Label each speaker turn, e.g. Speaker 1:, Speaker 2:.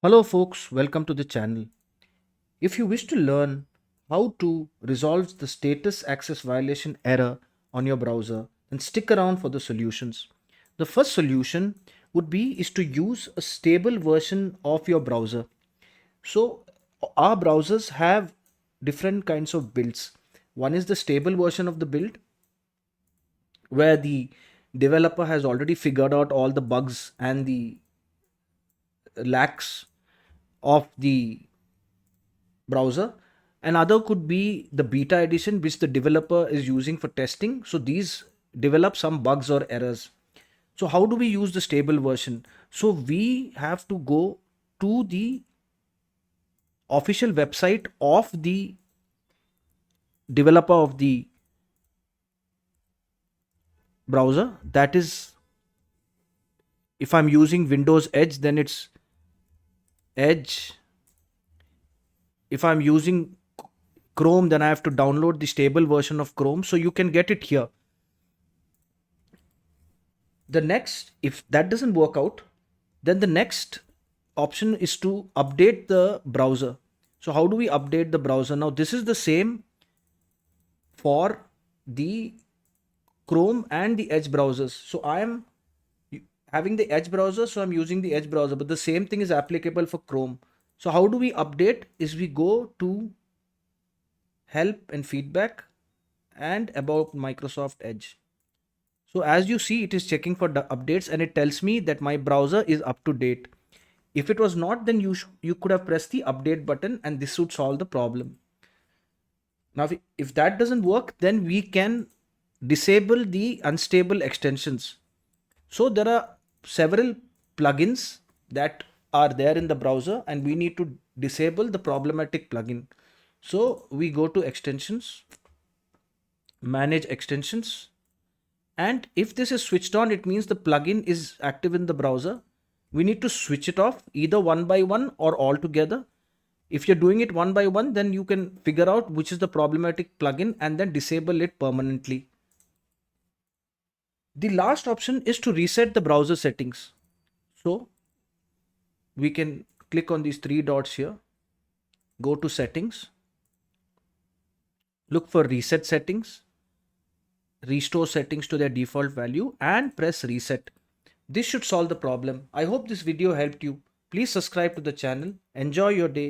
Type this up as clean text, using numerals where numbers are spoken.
Speaker 1: Hello folks, welcome to the channel. If you wish to learn how to resolve the status access violation error on your browser, then stick around for the solutions. The first solution would be is to use a stable version of your browser. So our browsers have different kinds of builds. One is the stable version of the build where the developer has already figured out all the bugs and the lacks of the browser. Another could be the beta edition, which the developer is using for testing. So these develop some bugs or errors. So how do we use the stable version? So we have to go to the official website of the developer of the browser. That is, if I'm using Windows Edge, then it's Edge. If I'm using Chrome, then I have to download the stable version of Chrome. So you can get it here. The next, if that doesn't work out, then the next option is to update the browser. So how do we update the browser? Now this is the same for the Chrome and the Edge browsers. So I am having the Edge browser, so I'm using the Edge browser, but the same thing is applicable for Chrome. So how do we update? Is we go to help and feedback and about Microsoft Edge. So as you see, it is checking for the updates and it tells me that my browser is up to date. If it was not, then you could have pressed the update button and this would solve the problem. Now, if that doesn't work, then we can disable the unstable extensions. So there are several plugins that are there in the browser and we need to disable the problematic plugin. So we go to extensions, manage extensions, and if this is switched on, it means the plugin is active in the browser. We need to switch it off either one by one or all together. If you're doing it one by one, then you can figure out which is the problematic plugin and then disable it permanently. The last option is to reset the browser settings. So we can click on these three dots here, go to settings, look for reset settings, restore settings to their default value and press reset. This should solve the problem. I hope this video helped you. Please subscribe to the channel. Enjoy your day.